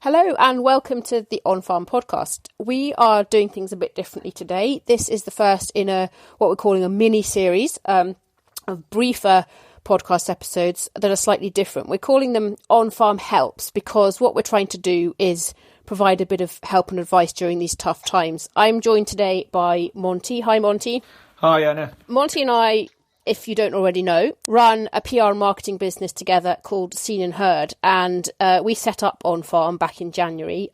Hello and welcome to the OnFARM podcast. We are doing things a bit differently today. This is the first in what we're calling a mini-series of briefer podcast episodes that are slightly different. We're calling them OnFARM Helps because what we're trying to do is provide a bit of help and advice during these tough times. I'm joined today by Monty. Hi, Monty. Hi, Anna. Monty and I, if you don't already know, run a PR and marketing business together called Seen and Heard, and we set up OnFARM back in January.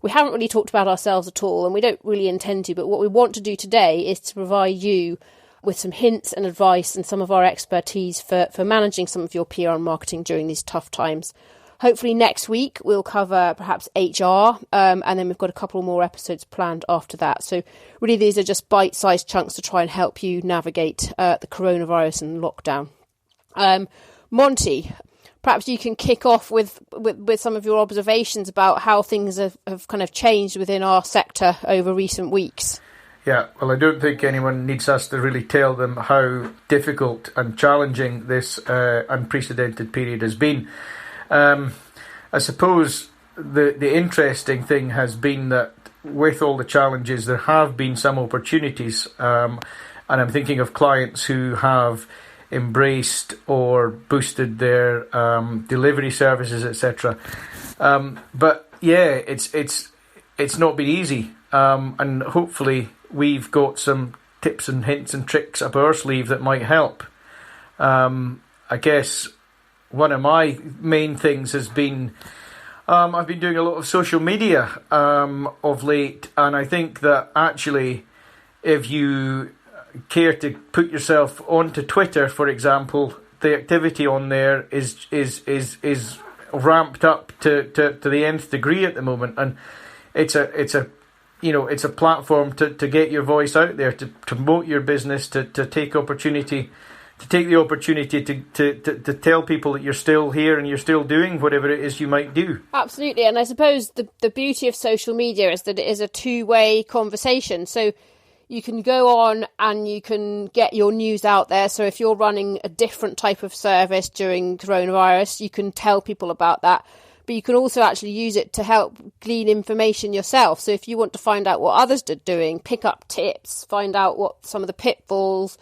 We haven't really talked about ourselves at all, and we don't really intend to, but what we want to do today is to provide you with some hints and advice and some of our expertise for managing some of your PR and marketing during these tough times. Hopefully next week we'll cover perhaps HR, and then we've got a couple more episodes planned after that. So really these are just bite-sized chunks to try and help you navigate the coronavirus and lockdown. Monty, perhaps you can kick off with some of your observations about how things have kind of changed within our sector over recent weeks. Yeah, well, I don't think anyone needs us to really tell them how difficult and challenging this unprecedented period has been. I suppose the interesting thing has been that with all the challenges, there have been some opportunities, and I'm thinking of clients who have embraced or boosted their delivery services, etc. But yeah, it's not been easy, and hopefully we've got some tips and hints and tricks up our sleeve that might help. I guess one of my main things has been I've been doing a lot of social media of late, and I think that actually if you care to put yourself onto Twitter, for example, the activity on there is ramped up to the nth degree at the moment, and it's a platform to get your voice out there, to promote your business, to take the opportunity to tell people that you're still here and you're still doing whatever it is you might do. Absolutely, and I suppose the beauty of social media is that it is a two-way conversation. So you can go on and you can get your news out there. So if you're running a different type of service during coronavirus, you can tell people about that. But you can also actually use it to help glean information yourself. So if you want to find out what others are doing, pick up tips, find out what some of the pitfalls,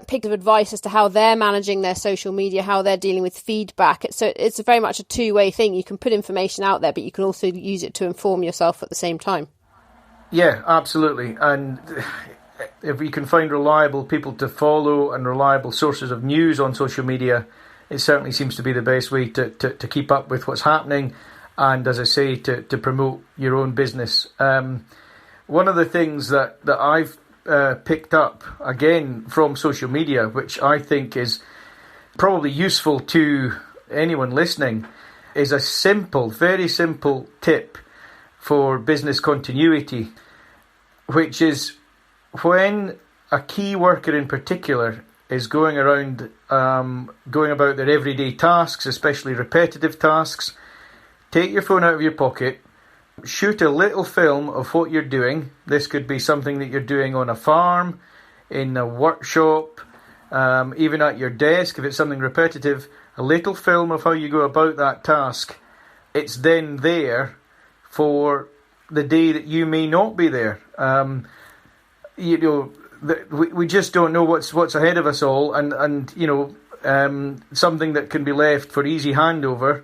pick up advice as to how they're managing their social media, how they're dealing with feedback. So it's very much a two-way thing. You can put information out there, but you can also use it to inform yourself at the same time. Yeah, absolutely. And if we can find reliable people to follow and reliable sources of news on social media, it certainly seems to be the best way to keep up with what's happening and, as I say, to promote your own business. One of the things that I've picked up, again, from social media, which I think is probably useful to anyone listening, is a simple, very simple tip for business continuity, which is when a key worker in particular is going about their everyday tasks, especially repetitive tasks, take your phone out of your pocket, shoot a little film of what you're doing. This could be something that you're doing on a farm, in a workshop, even at your desk. If it's something repetitive, a little film of how you go about that task. It's then there for the day that you may not be there. We just don't know what's ahead of us all, and something that can be left for easy handover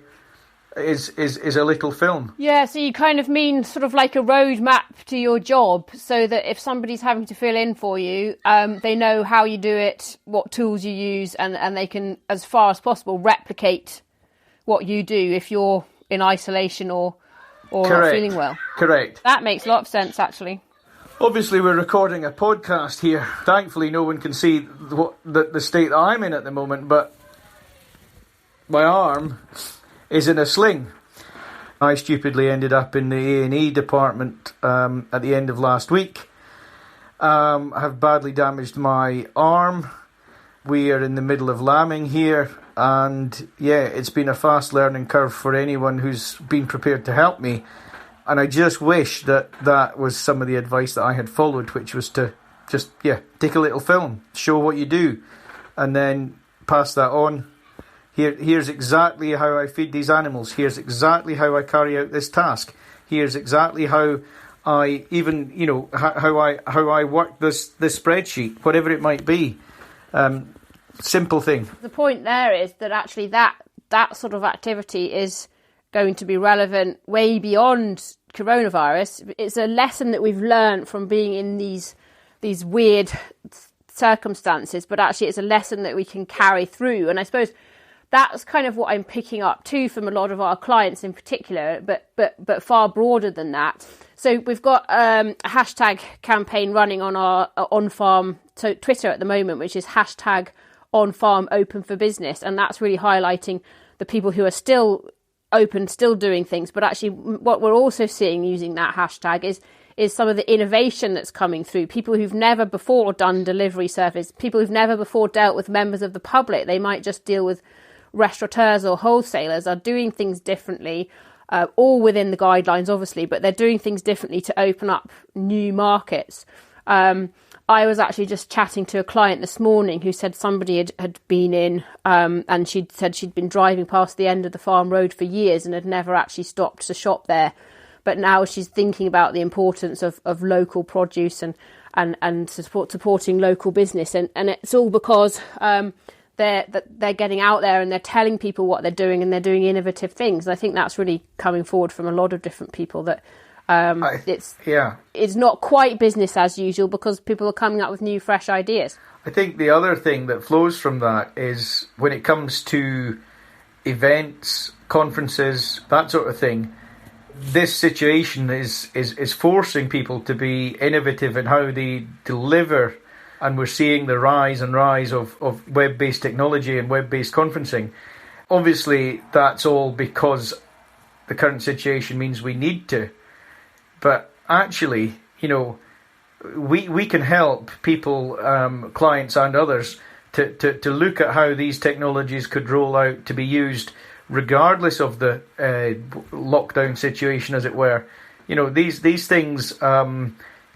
is a little film. Yeah, so you kind of mean sort of like a roadmap to your job, so that if somebody's having to fill in for you, they know how you do it, what tools you use, and they can, as far as possible, replicate what you do if you're in isolation or not feeling well. Correct. That makes a lot of sense, actually. Obviously, we're recording a podcast here. Thankfully, no one can see the state that I'm in at the moment, but my arm is in a sling. I stupidly ended up in the A&E department at the end of last week. I have badly damaged my arm. We are in the middle of lambing here, and yeah, it's been a fast learning curve for anyone who's been prepared to help me. And I just wish that was some of the advice that I had followed, which was to just, take a little film, show what you do, and then pass that on. Here's exactly how I feed these animals. Here's exactly how I carry out this task. Here's exactly how I even, how I work this spreadsheet, whatever it might be. Simple thing. The point there is that actually that sort of activity is going to be relevant way beyond coronavirus. It's a lesson that we've learned from being in these weird circumstances, but actually it's a lesson that we can carry through. And I suppose that's kind of what I'm picking up too from a lot of our clients in particular, but far broader than that. So we've got a hashtag campaign running on our OnFARM Twitter at the moment, which is hashtag OnFARM Open for Business, and that's really highlighting the people who are still open, still doing things. But actually what we're also seeing using that hashtag is some of the innovation that's coming through. People who've never before done delivery service, people who've never before dealt with members of the public, they might just deal with restaurateurs or wholesalers, are doing things differently, all within the guidelines obviously, but they're doing things differently to open up new markets. I was actually just chatting to a client this morning who said somebody had been in and she'd said she'd been driving past the end of the farm road for years and had never actually stopped to shop there, but now she's thinking about the importance of local produce and supporting local business, and it's all because they're getting out there and they're telling people what they're doing and they're doing innovative things. And I think that's really coming forward from a lot of different people, that it's not quite business as usual because people are coming up with new, fresh ideas. I think the other thing that flows from that is when it comes to events, conferences, that sort of thing, this situation is forcing people to be innovative in how they deliver. And we're seeing the rise of web-based technology and web-based conferencing. Obviously, that's all because the current situation means we need to. But actually, we can help people, clients and others, to look at how these technologies could roll out to be used regardless of the lockdown situation, as it were. These things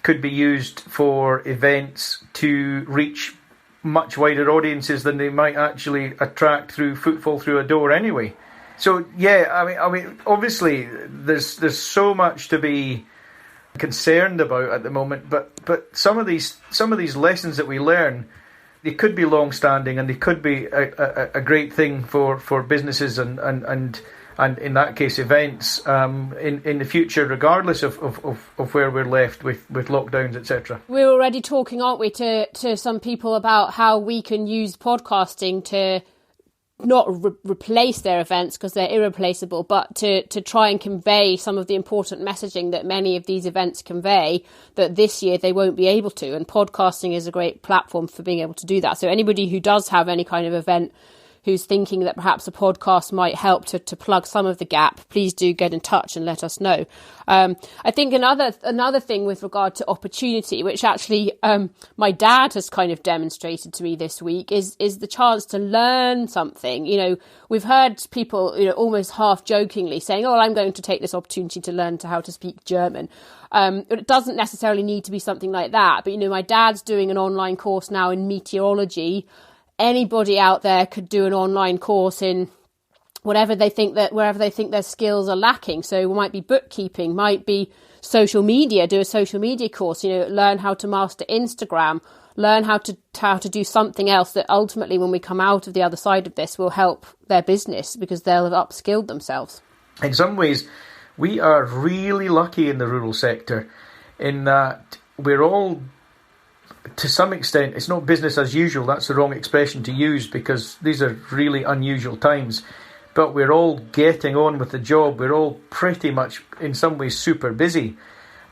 could be used for events to reach much wider audiences than they might actually attract through footfall through a door anyway. So I mean, obviously there's so much to be concerned about at the moment, but some of these lessons that we learn, they could be long-standing and they could be a great thing for businesses and in that case events in the future, regardless of where we're left with lockdowns, etc. We're already talking, aren't we, to some people about how we can use podcasting to not replace their events because they're irreplaceable, but to try and convey some of the important messaging that many of these events convey that this year they won't be able to. And podcasting is a great platform for being able to do that. So anybody who does have any kind of event who's thinking that perhaps a podcast might help to plug some of the gap, please do get in touch and let us know. I think another thing with regard to opportunity, which actually my dad has kind of demonstrated to me this week, is the chance to learn something. We've heard people, almost half jokingly saying, "Oh, well, I'm going to take this opportunity to learn how to speak German." It doesn't necessarily need to be something like that. But, my dad's doing an online course now in meteorology. Anybody out there could do an online course in wherever they think their skills are lacking. So it might be bookkeeping, might be social media, do a social media course, learn how to master Instagram, learn how to do something else that ultimately when we come out of the other side of this will help their business because they'll have upskilled themselves. In some ways, we are really lucky in the rural sector in that we're all, to some extent, it's not business as usual. That's the wrong expression to use because these are really unusual times. But we're all getting on with the job. We're all pretty much, in some ways, super busy.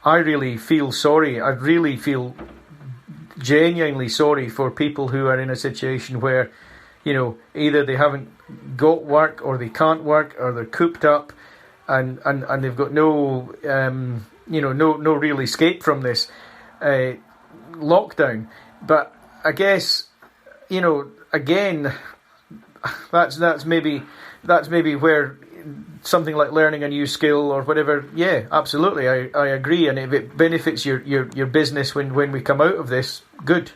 I really feel sorry. I really feel genuinely sorry for people who are in a situation where, either they haven't got work or they can't work or they're cooped up and they've got no real escape from this lockdown. But I guess, again, that's maybe where something like learning a new skill or whatever, yeah, absolutely, I agree. And if it benefits your business when we come out of this, good.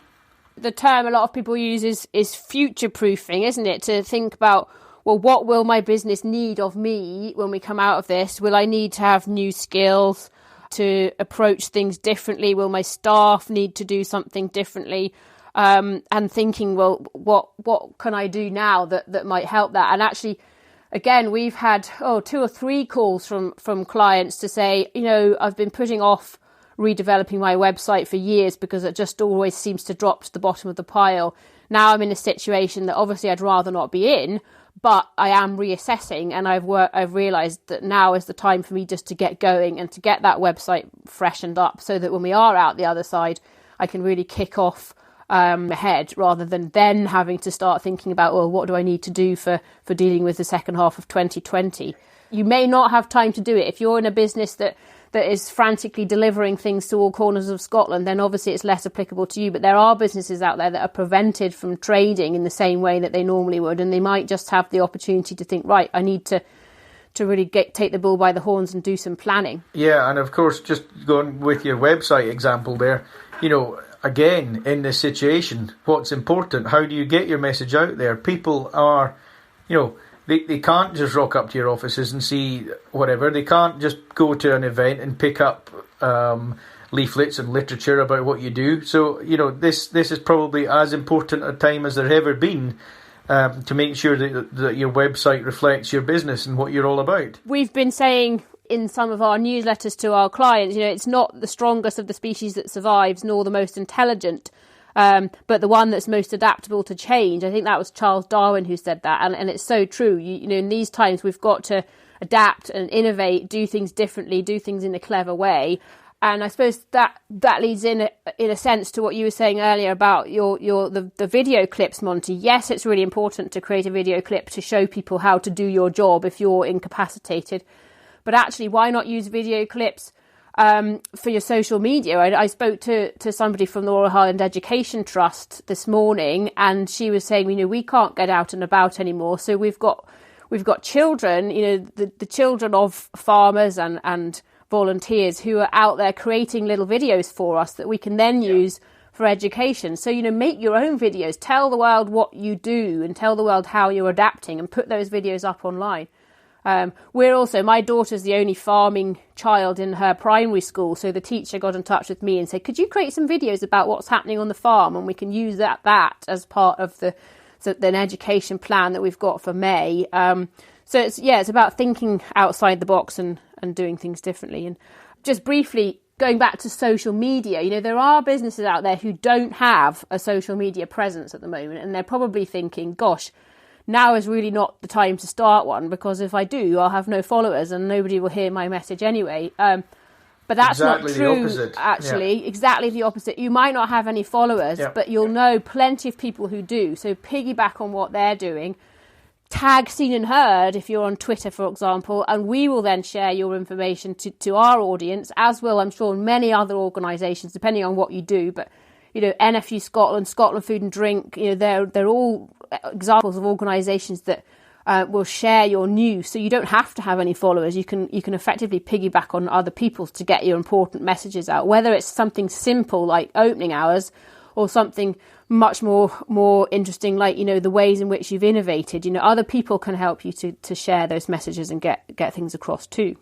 The term a lot of people use is future-proofing, isn't it? To think about well, what will my business need of me when we come out of this? Will I need to have new skills to approach things differently? Will my staff need to do something differently? And thinking, well, what can I do now that might help that? And actually, again, we've had 2 or 3 calls from clients to say, I've been putting off redeveloping my website for years because it just always seems to drop to the bottom of the pile. Now I'm in a situation that obviously I'd rather not be in, but I am reassessing, and I've realised that now is the time for me just to get going and to get that website freshened up, so that when we are out the other side, I can really kick off ahead, rather than then having to start thinking about, well, what do I need to do for dealing with the second half of 2020? You may not have time to do it. If you're in a business that is frantically delivering things to all corners of Scotland, then obviously it's less applicable to you. But there are businesses out there that are prevented from trading in the same way that they normally would, and they might just have the opportunity to think, right, I need to really take the bull by the horns and do some planning. Yeah, and of course, just going with your website example there, again, in this situation, what's important? How do you get your message out there? People are, they can't just rock up to your offices and see whatever. They can't just go to an event and pick up leaflets and literature about what you do. So, this is probably as important a time as there's ever been to make sure that your website reflects your business and what you're all about. We've been saying in some of our newsletters to our clients, it's not the strongest of the species that survives, nor the most intelligent, but the one that's most adaptable to change. I think that was Charles Darwin who said that, and it's so true. In these times, we've got to adapt and innovate, do things differently, do things in a clever way. And I suppose that leads in a sense to what you were saying earlier about the video clips, Monty. Yes, it's really important to create a video clip to show people how to do your job if you're incapacitated. But actually, why not use video clips for your social media? I spoke to somebody from the Royal Highland Education Trust this morning, and she was saying, we can't get out and about anymore. So we've got children, the children of farmers and volunteers who are out there creating little videos for us that we can then use for education. So, make your own videos, tell the world what you do and tell the world how you're adapting, and put those videos up online. My daughter's the only farming child in her primary school, so the teacher got in touch with me and said, could you create some videos about what's happening on the farm, and we can use that as part of the education plan that we've got for May. So it's about thinking outside the box and doing things differently. And just briefly, going back to social media, there are businesses out there who don't have a social media presence at the moment, and they're probably thinking, gosh, now is really not the time to start one, because if I do, I'll have no followers and nobody will hear my message anyway. But that's exactly not true, the opposite. actually. Yeah. Exactly the opposite. You might not have any followers, but you'll know plenty of people who do. So piggyback on what they're doing. Tag Seen and Heard if you're on Twitter, for example, and we will then share your information to our audience, as will, I'm sure, many other organisations, depending on what you do. But, NFU Scotland, Scotland Food and Drink, they're all examples of organisations that will share your news. So you don't have to have any followers. You can effectively piggyback on other people to get your important messages out, whether it's something simple like opening hours or something much more interesting like, the ways in which you've innovated. Other people can help you to share those messages and get things across too.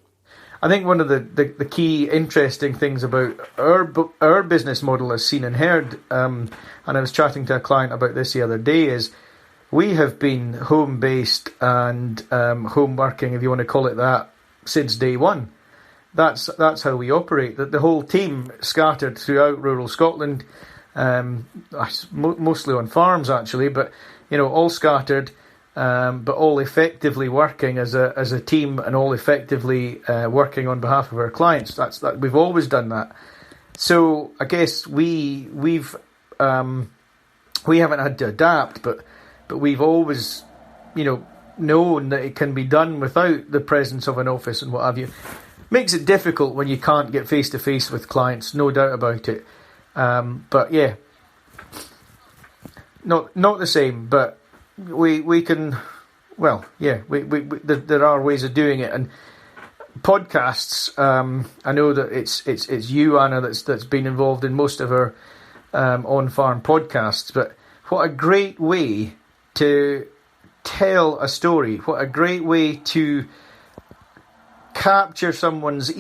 I think one of the key interesting things about our business model as Seen and Heard, and I was chatting to a client about this the other day, is we have been home-based and home working, if you want to call it that, since day one. That's how we operate. The whole team scattered throughout rural Scotland, mostly on farms actually, but all scattered, but all effectively working as a team, and all effectively working on behalf of our clients. That we've always done that. So I guess we haven't had to adapt, but we've always known that it can be done without the presence of an office and what have you. Makes it difficult when you can't get face to face with clients, no doubt about it. But yeah, not the same. But we can. Well, yeah, there are ways of doing it, and podcasts. I know that it's you, Anna, that's been involved in most of our OnFARM podcasts. But what a great way to tell a story. What a great way to capture someone's